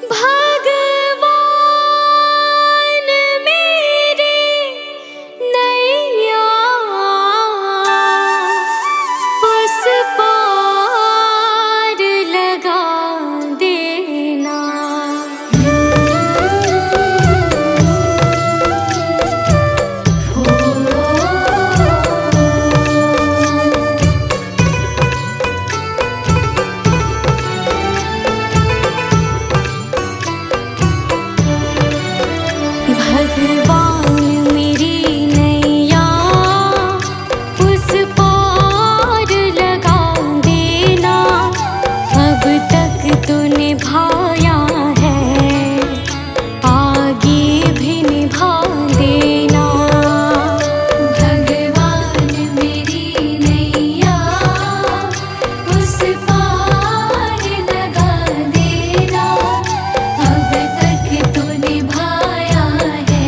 भगवान मेरी नैया उस पार लगा देना। भगवान मेरी नैया उस पार लगा देना। अब तक तो निभाया है, आगे भी निभा देना। भगवान मेरी नैया उस पार लगा देना। अब तक तो निभाया है,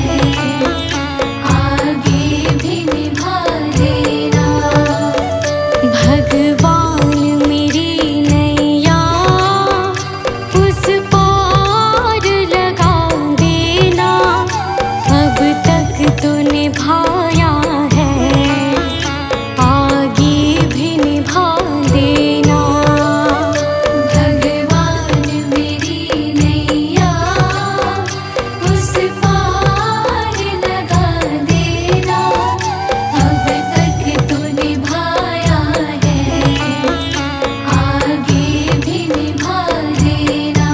आगे भी निभा देना। भगवान मेरी नैया उस पार लगा देना। अब तक तो निभाया है, आगे भी निभा देना। भगवान मेरी नैया उस पार लगा देना। अब तक तो निभाया है, आगे भी निभा देना।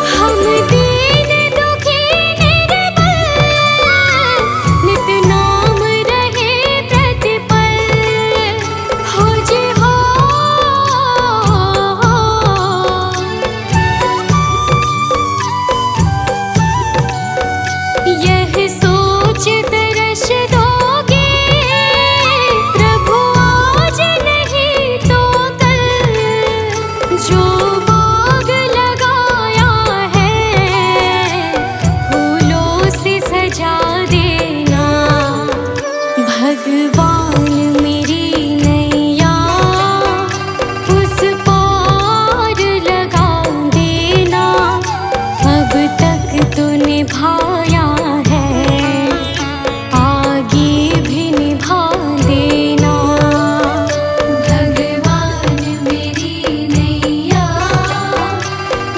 हम दीन दुखी निर्बल, नित नाम रहे प्रतिपल। हो जी हो, यह सोच तरस दोगे प्रभु आज नहीं तो कल। जो बाग लगाया है फूलों से सजा देना। भगवान मेरी नैया उस पार लगा देना। अब तक तो निभाया है, आगे भी निभा देना। भगवान मेरी नैया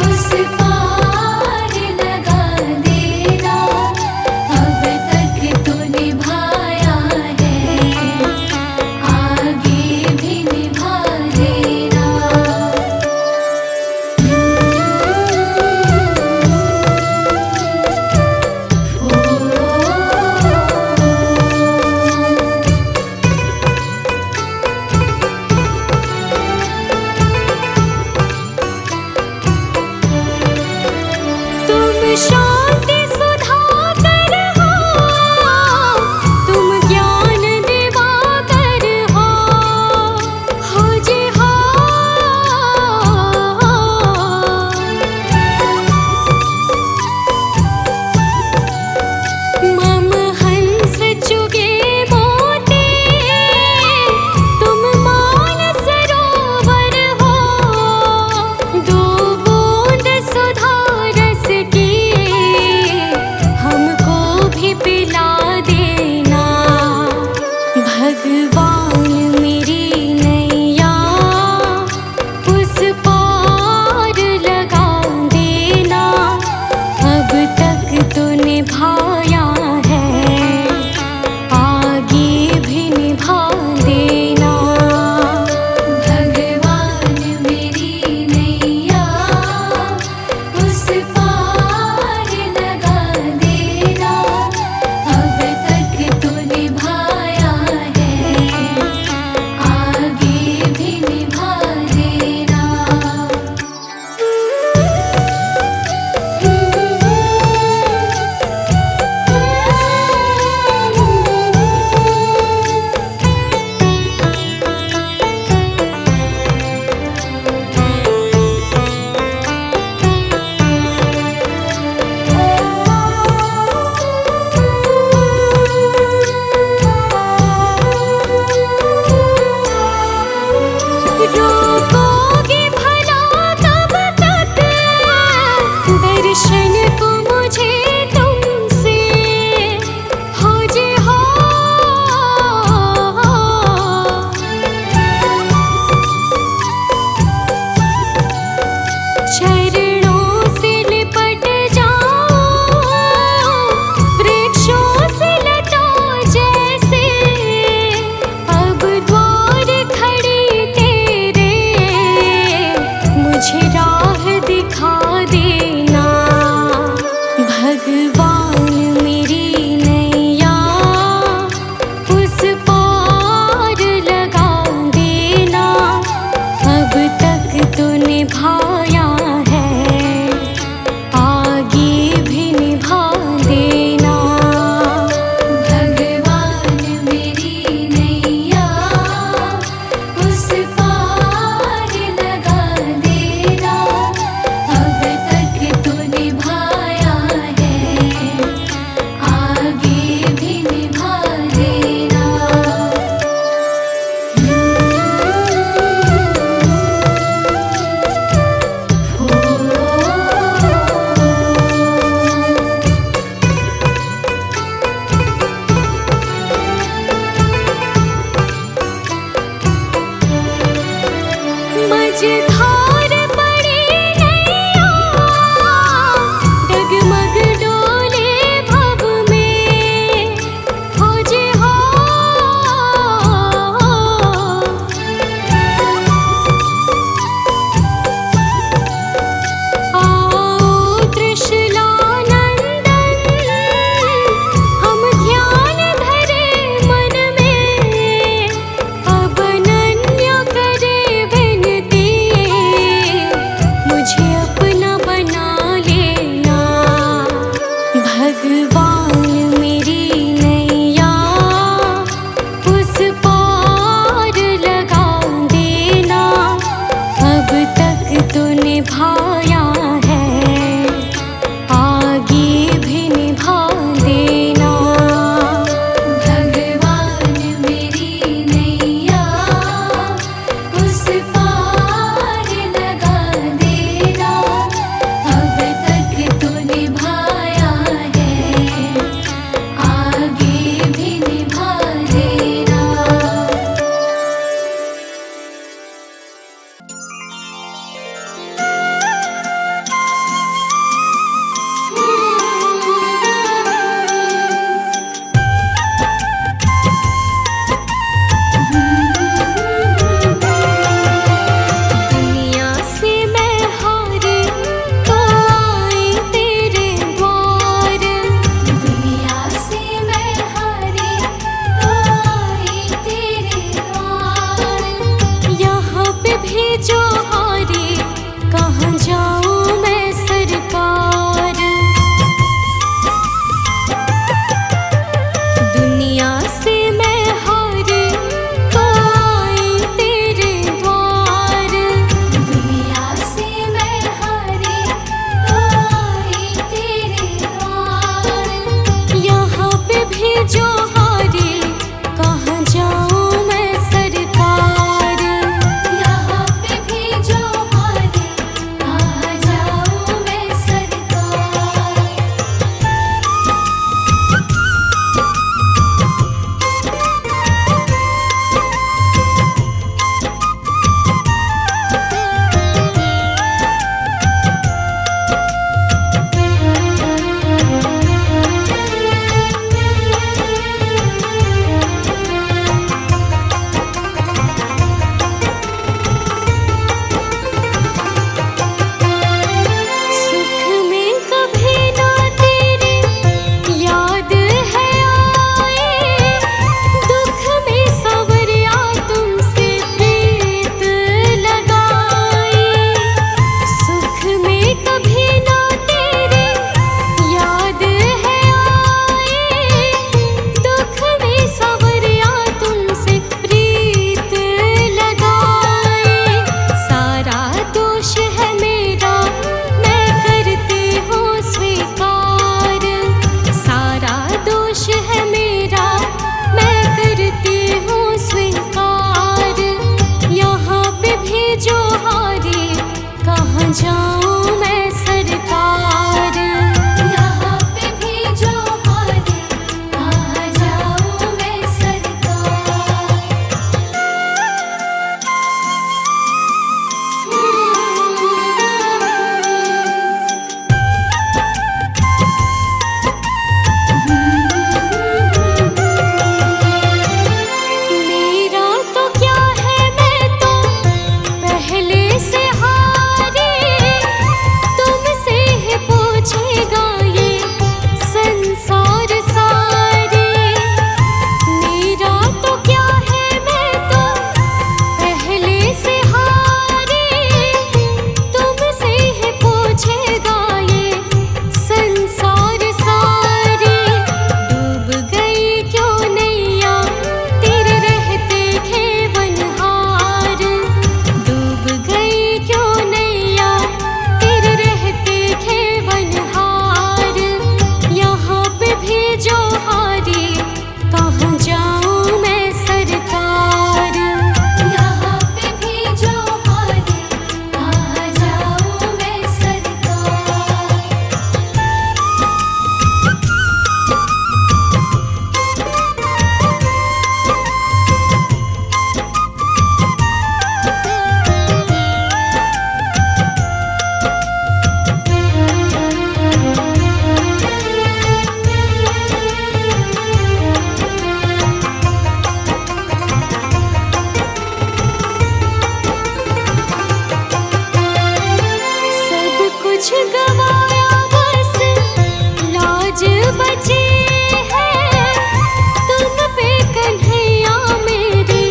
उस पार लगा देना। अब तक तो निभाया है, आगे भी निभा देना। दर्शन को मुझे तुमसे हो जे हो। चरणों से लिपट जाऊं वृक्षों से लटों जैसे, अब द्वार खड़ी तेरे मुझे राह दिखा देना। गवाया बस लाज बची है तुम पे कन्हैया मेरी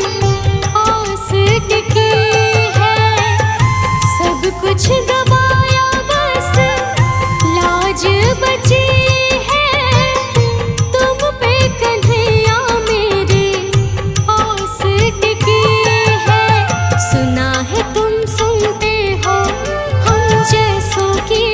आस टिकी है। सब कुछ गवाया बस लाज बची है तुम पे कन्हैया मेरी आस टिकी है। सुना है तुम सुनते हो हम जैसों की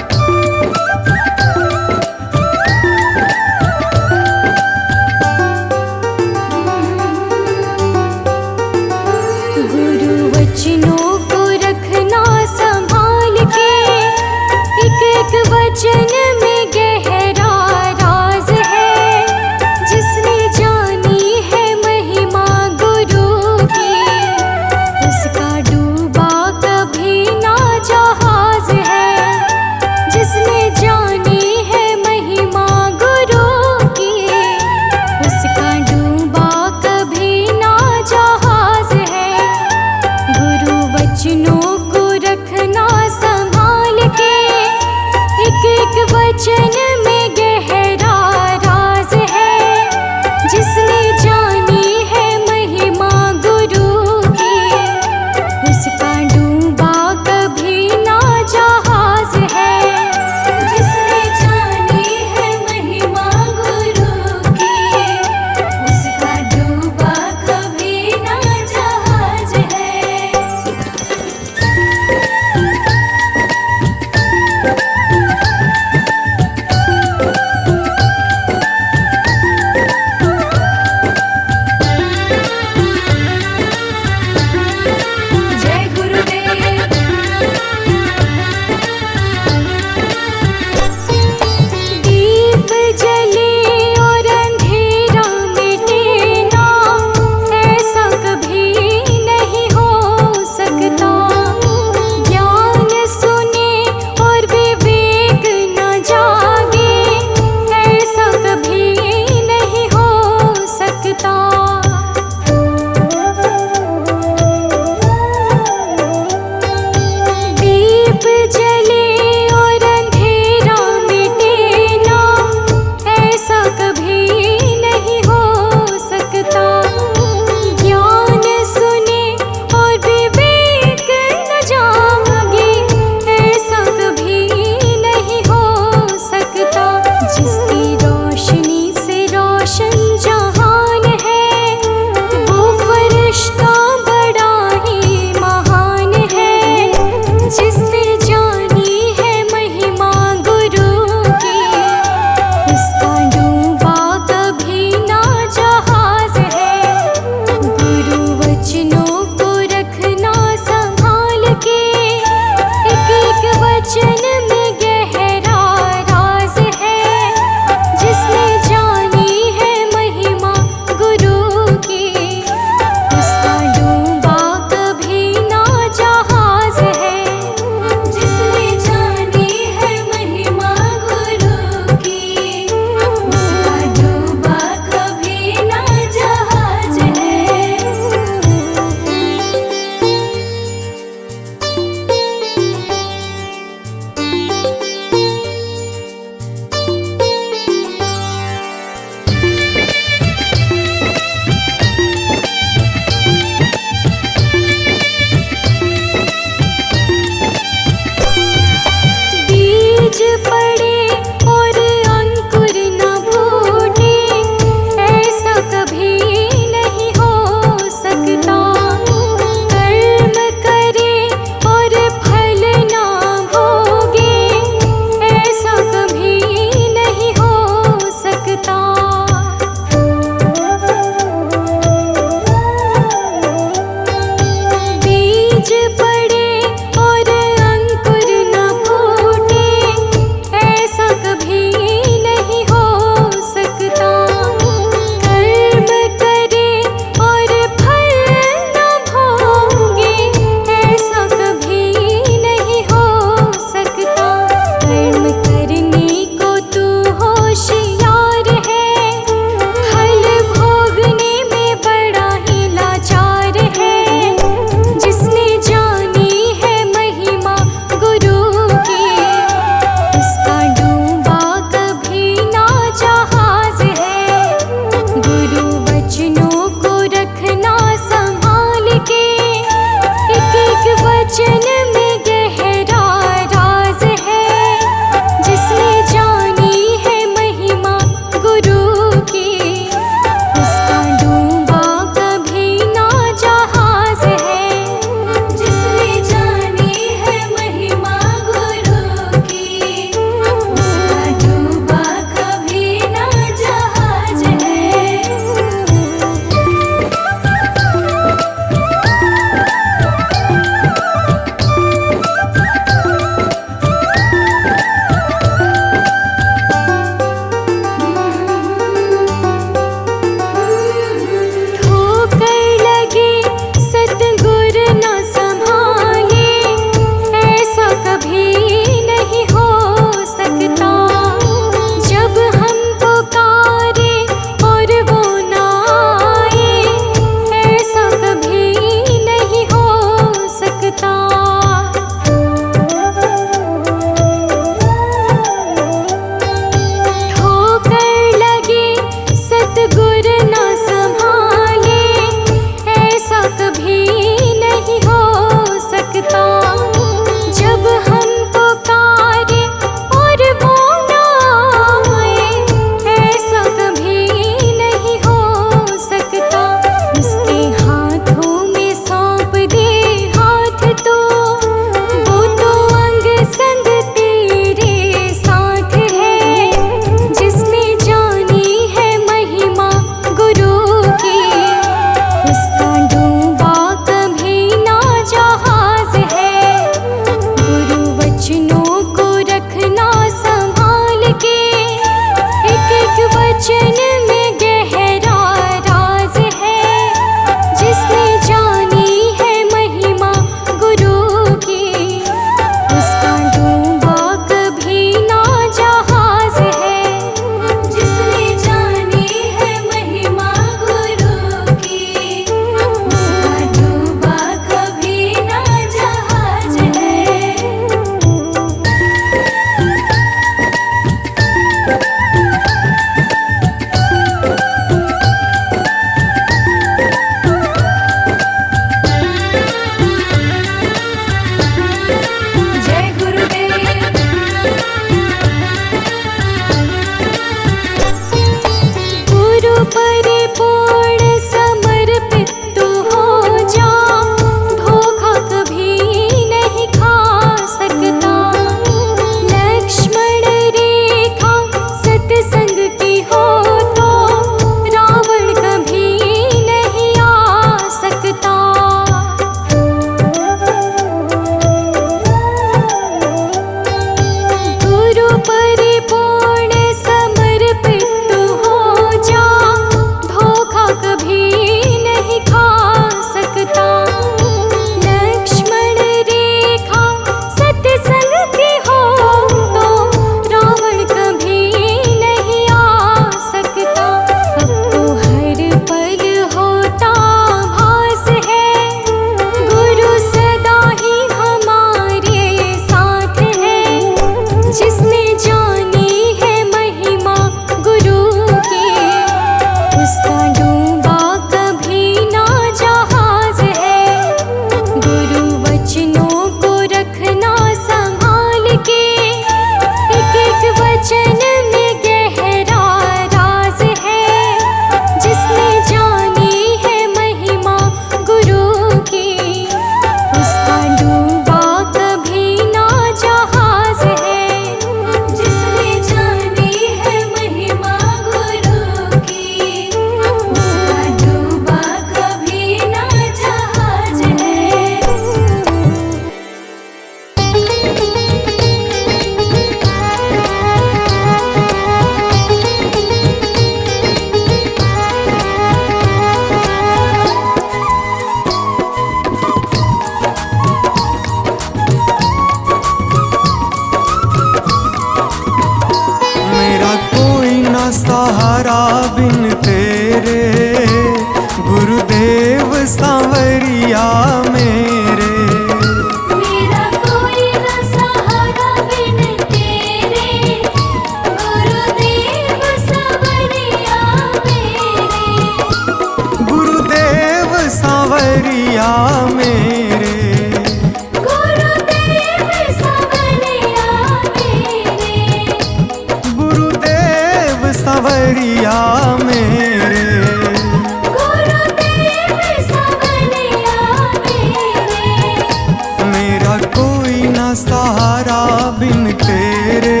सहारा बिन तेरे,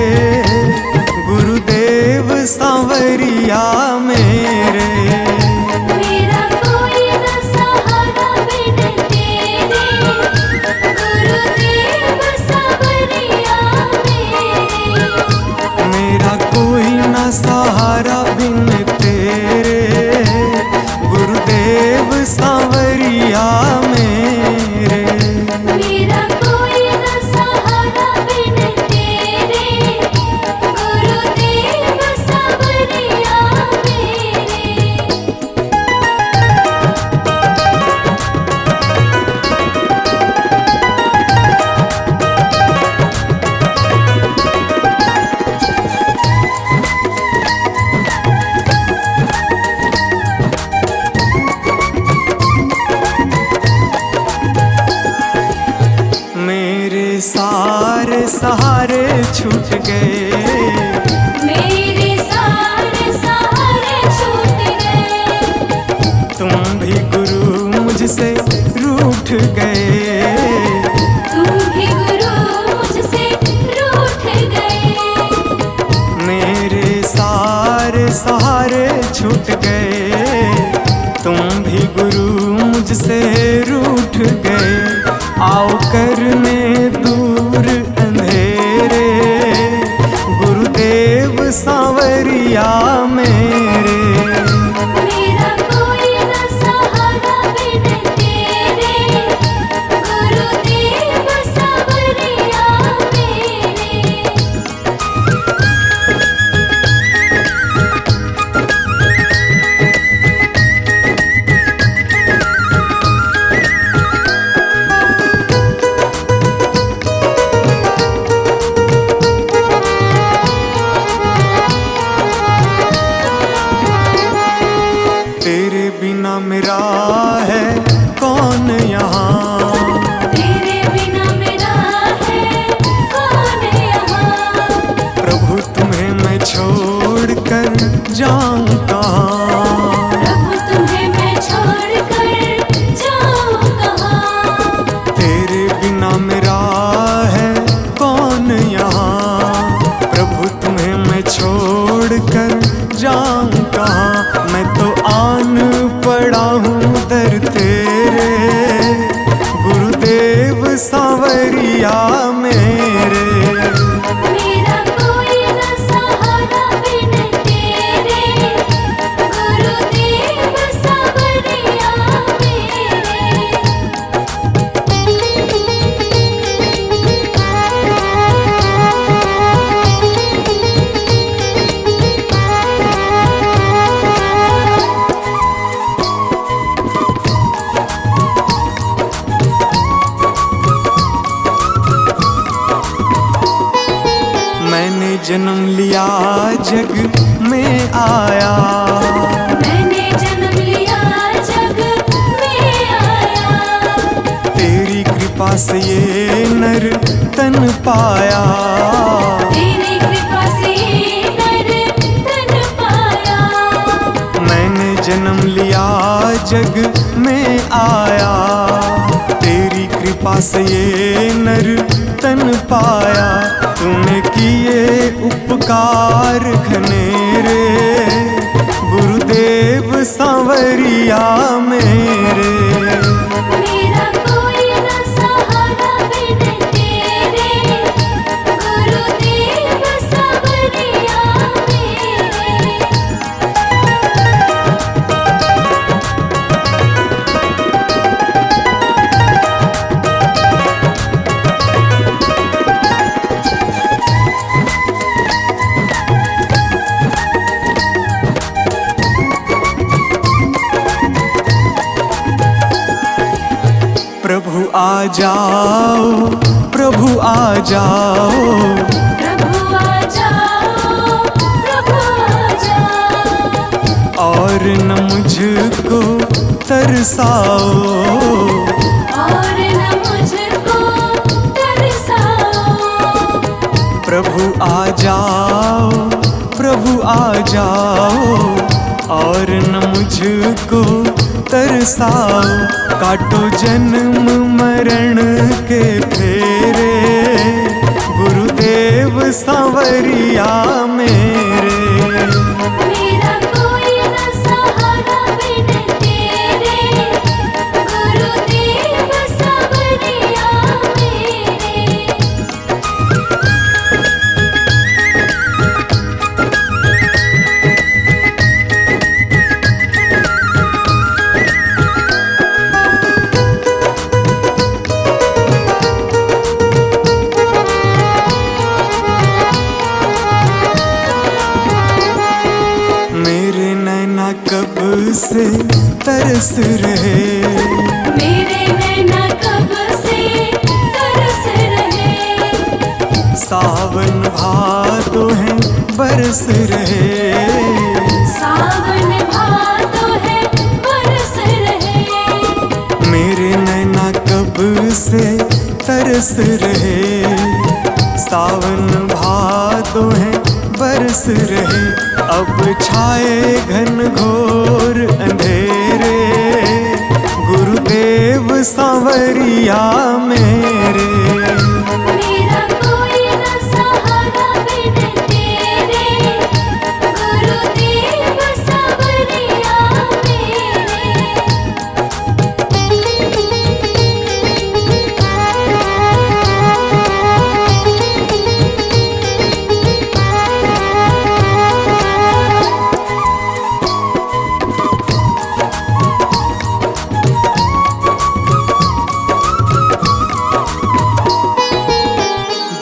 गुरुदेव सांवरिया मेरे। मेरा कोई न सहारा बिन तेरे, गुरुदेव सांवरिया मेरे। मेरा कोई न सहारा बिन तेरे, गुरुदेव सांवरिया मेरे। मेरा कोई न सहारा बिन तेरे, गुरुदेव सांवरिया मेरे। मेरे सारे सहारे छूट गए, मेरे सारे सहारे छूट गए। तुम भी गुरु मुझसे रूठ गए। तुम भी गुरु मुझसे रूठ गए। मेरे सारे सहारे छूट गए, तुम भी गुरु मुझसे रूठ गए। आओ करने दूर अंधेरे, गुरुदेव सांवरिया मेरे। मेरा कोई न सहारा बिन तेरे, गुरुदेव सांवरिया मेरे। तेरे बिना मेरा है कौन यहाँ, तेरे बिना मेरा है कौन यहाँ। प्रभु तुम्हें मैं छोड़ कर जाऊँ कहाँ। प्रभु तुम्हें मैं छोड़ कर जाऊँ कहाँ। तेरे बिना मेरा है कौन यहाँ, प्रभु तुम्हें मैं छोड़ कर जाऊँ कहाँ। मैं तो आन पड़ा हूँ दर तेरे, गुरुदेव सांवरिया मेरे। मेरा कोई न सहारा बिन तेरे, गुरुदेव सांवरिया मैंने जन्म लिया जग में आया, मैंने जन्म लिया जग में आया। तेरी कृपा से ये नर तन पाया। तेरी कृपा से नर तन पाया। मैंने जन्म लिया जग में आया, तेरी कृपा से ये नर तन पाया। तूने किए उपकार घनेरे, गुरुदेव सांवरिया मेरे। मेरा कोई न सहारा बिन तेरे, गुरुदेव सांवरिया मेरे। प्रभु आ जाओ, प्रभु आ जाओ, प्रभु आ जाओ, प्रभु आ जाओ। और न मुझको तरसाओ, और न मुझको तरसाओ। प्रभु आ जाओ, प्रभु आ जाओ, और न मुझको तरसाओ। काटो जन्म मरण के फेरे, तरस रहे। मेरे नैना कब से तरस रहे। सावन भादो है बरस रहे। सावन भादो है बरस रहे। मेरे नैना कब से तरस रहे। सावन भादो है बरस रहे। अब छाए घन घोर अंधेरे, गुरुदेव सांवरिया मेरे। मेरा कोई न सहारा बिन तेरे, गुरुदेव सांवरिया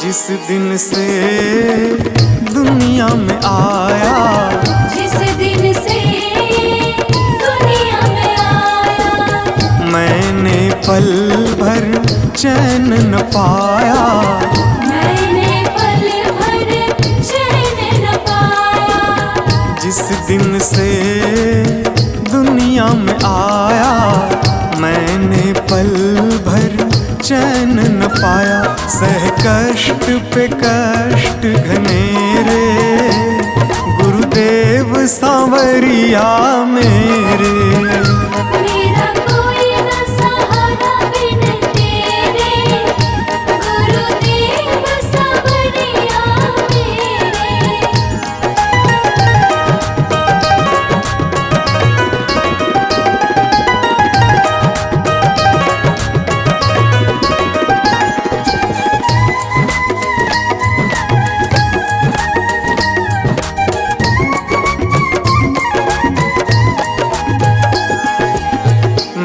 जिस दिन से दुनिया में आया, जिस दिन से दुनिया में आया, मैंने पल भर चैन न पाया। मैंने पल भर चैन न पाया। जिस दिन से दुनिया में आया, मैंने पल भर चैन न पाया। सह कष्ट पे कष्ट घनेरे, गुरुदेव सांवरिया मेरे। मेरा कोई न सहारा बिन तेरे, गुरुदेव सांवरिया मेरे।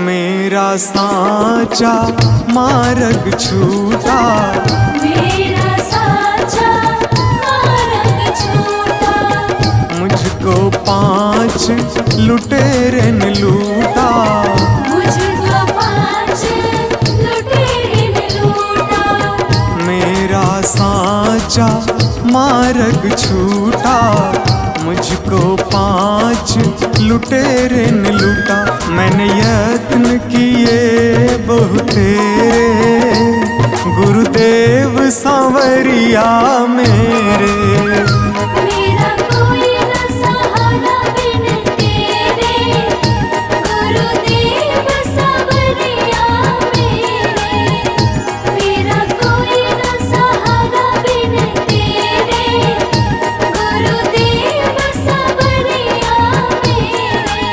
मेरा साचा मार्ग छूटा, मेरा साचा मार्ग छूटा। मुझको 5 लुटेरे ने लूटा। मुझको 5 लुटेरे ने लूटा। मेरा साचा मार्ग छूटा, मुझको 5 लुटेरे ने लूटा। मैंने यत्न किए बहुतेरे, गुरुदेव सांवरिया मेरे। मेरा कोई न सहारा बिन तेरे, गुरुदेव सांवरिया मेरे। मेरा कोई न सहारा बिन तेरे, गुरुदेव सांवरिया मेरे।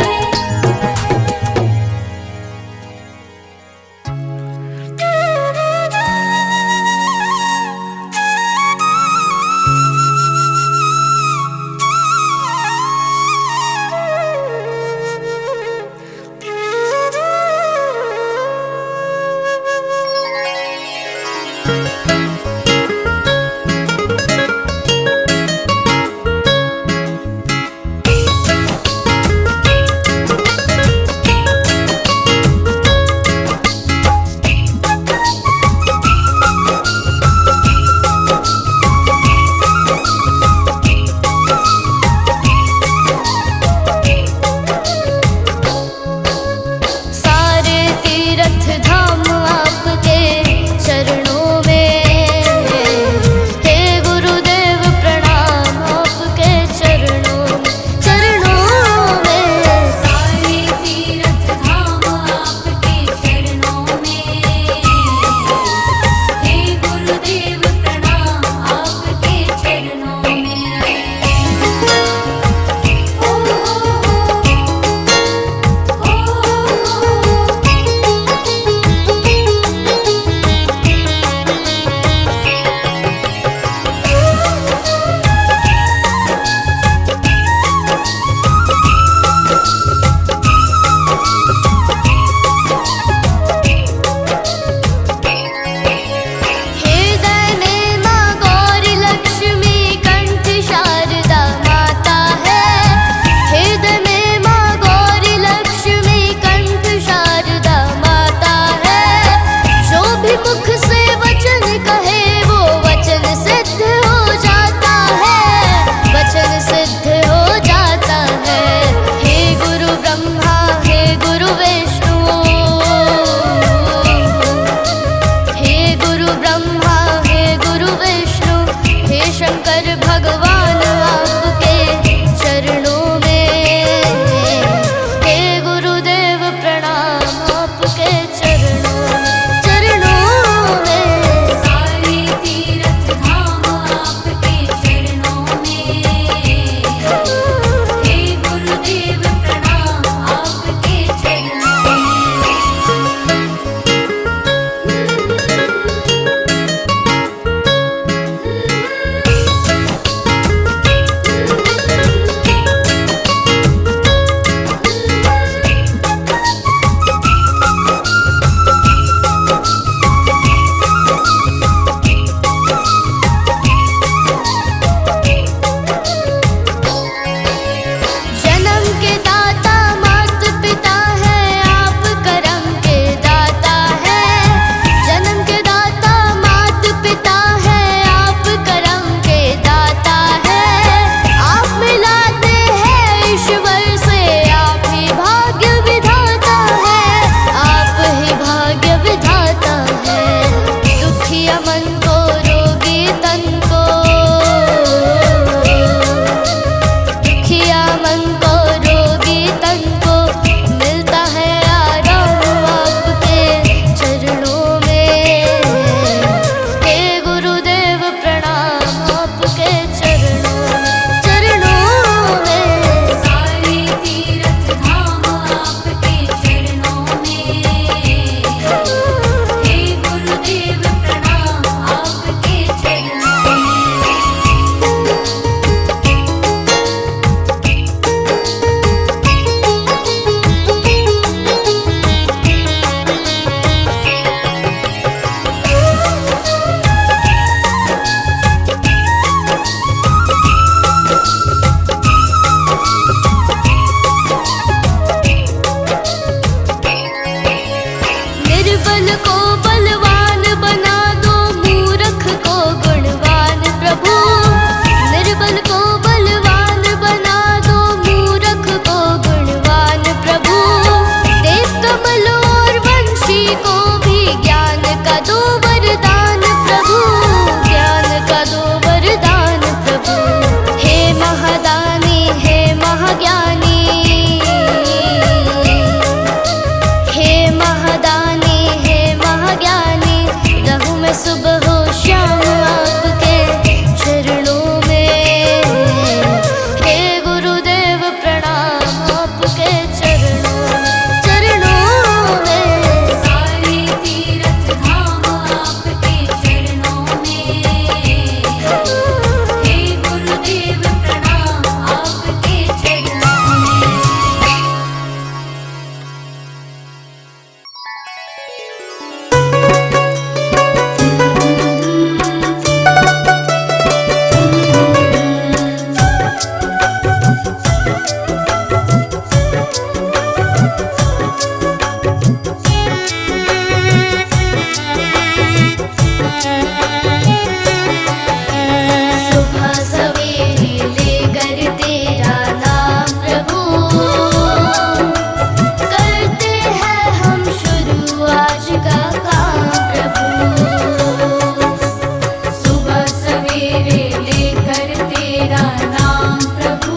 लेकर तेरा नाम प्रभु,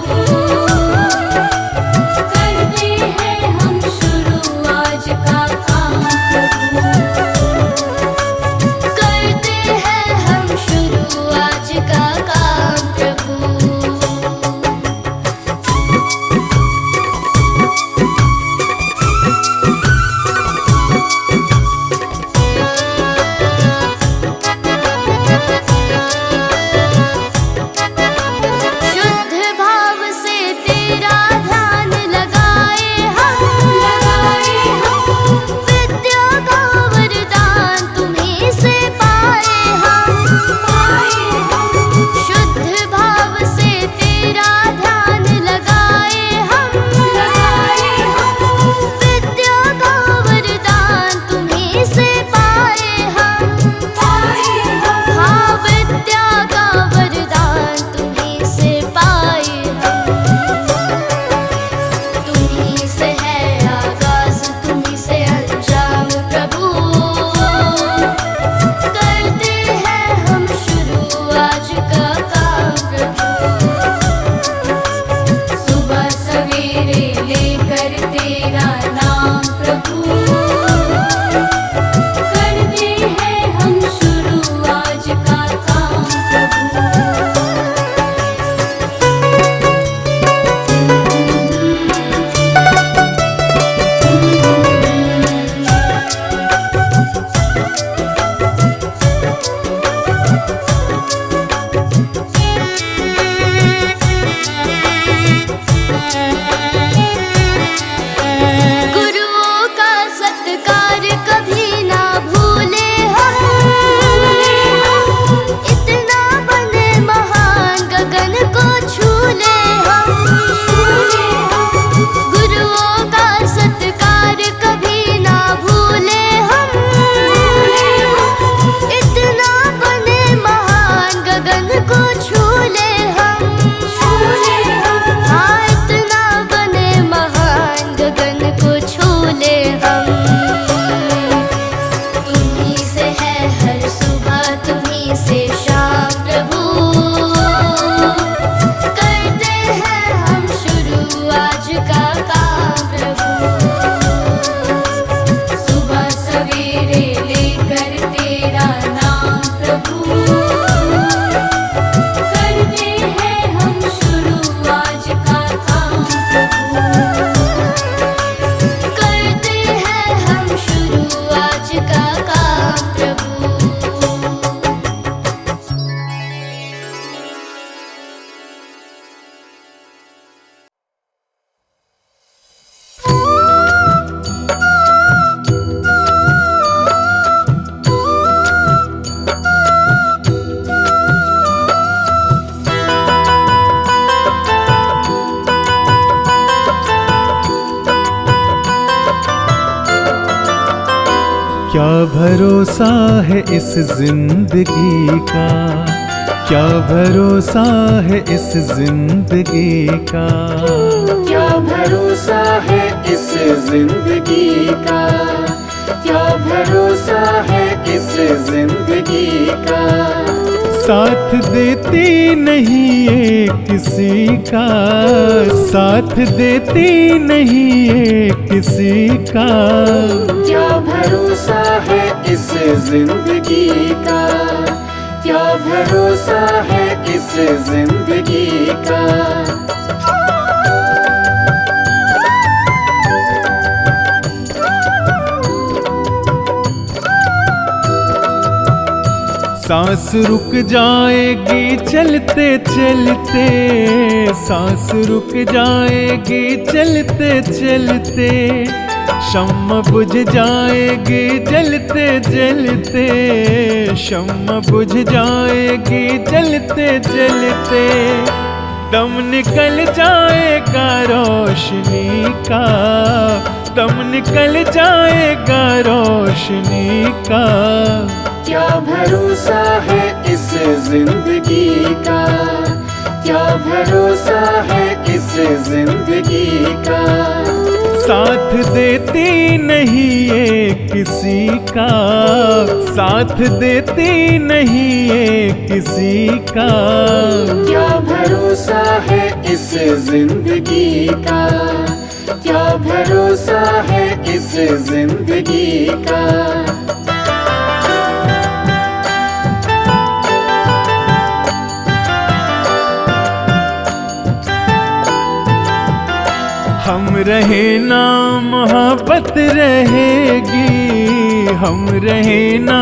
करते हैं हम शुरू आज का काम प्रभु, करते हैं हम शुरू आज का काम प्रभु। शुद्ध भाव से तेरा ध्यान लगाए हम, विद्या का वरदान तुम्हीं से पाए हम, शुद्ध भाव से तेरा ध्यान लगाए हम, विद्या का वरदान तुम्हीं से पाए हम, हाँ विद्या का वरदान तुम्हीं से पाए हम। तुम्हीं से है आगाज, तुम्हीं से अंजाम प्रभु, करते हैं हम शुरू आज का काम प्रभु, सुबह सवेरे लेकर तेरा नाम प्रभु, करते हैं हम शुरू आज का काम प्रभु। गुरुओं का सत्कार कभी ना भूले हम, इतना बने महान गगन को छू ले हम, गुरुओं का सत्कार कभी ना भूले हम, इतना बने महान गगन को छू ले हम, हाँ इतना बने महान गगन को छू ले हम। तुम्हीं से है हर सुबह, तुम्हीं से शाम प्रभु, करते हैं हम शुरू आज का काम प्रभु, सुबह सवेरे लेकर तेरा नाम प्रभु, करते हैं हम शुरू आज का काम प्रभु, करते हैं हम शुरू आज का काम प्रभु। क्या भरोसा है इस जिंदगी का, क्या भरोसा है इस जिंदगी का, क्या भरोसा है इस जिंदगी का, क्या भरोसा है इस जिंदगी का, साथ देती नहीं ये किसी का, साथ देती नहीं ये किसी का, क्या भरोसा है इस जिंदगी का, क्या भरोसा है इस जिंदगी का। सांस रुक जाएगी चलते चलते, सांस रुक जाएगी चलते चलते, शम्म बुझ जाएगी जलते जलते, शम्म बुझ जाएगी जलते जलते, दम निकल जाएगा रोशनी का, दम निकल जाएगा रोशनी का। क्या भरोसा है इस जिंदगी का, क्या भरोसा है इस जिंदगी का। साथ देती नहीं ये किसी का, साथ देती नहीं ये किसी का। क्या भरोसा है इस जिंदगी का, क्या भरोसा है इस जिंदगी का। हम रहे ना मोहब्बत रहेगी, हम रहे ना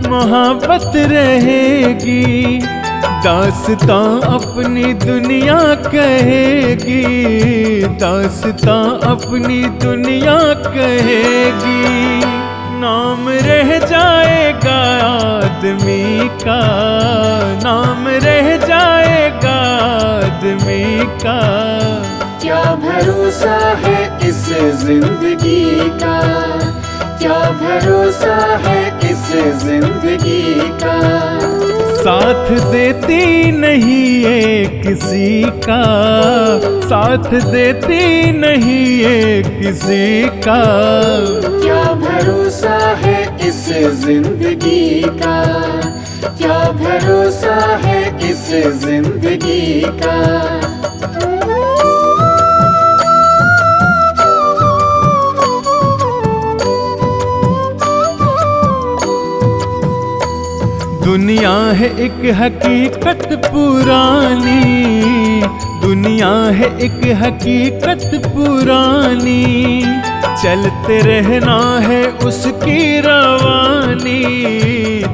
मोहब्बत रहेगी। दास्तां अपनी दुनिया कहेगी, दास्तां अपनी दुनिया कहेगी। नाम रह जाएगा आदमी का, नाम रह जाएगा आदमी का। क्या भरोसा है इस जिंदगी का, क्या भरोसा है इस जिंदगी का। साथ देती नहीं ये किसी का, साथ देती नहीं ये किसी का। क्या भरोसा है इस जिंदगी का, क्या भरोसा है इस जिंदगी का। दुनिया है एक हकीकत पुरानी, दुनिया है एक हकीकत पुरानी। चलते रहना है उसकी रवानी,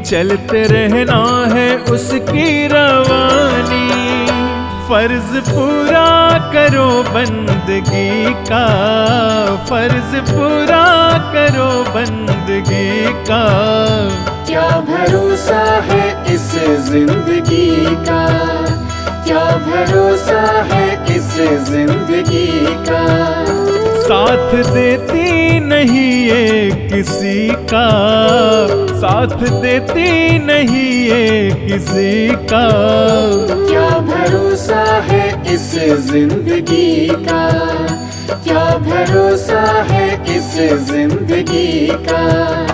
चलते रहना है उसकी रवानी। फर्ज पूरा करो बंदगी का, फर्ज पूरा करो बंदगी का। क्या भरोसा है इस जिंदगी का, क्या भरोसा है इस जिंदगी का। साथ देती नहीं ये किसी का, साथ देती नहीं ये किसी का। क्या भरोसा है इस जिंदगी का, क्या भरोसा है इस जिंदगी का।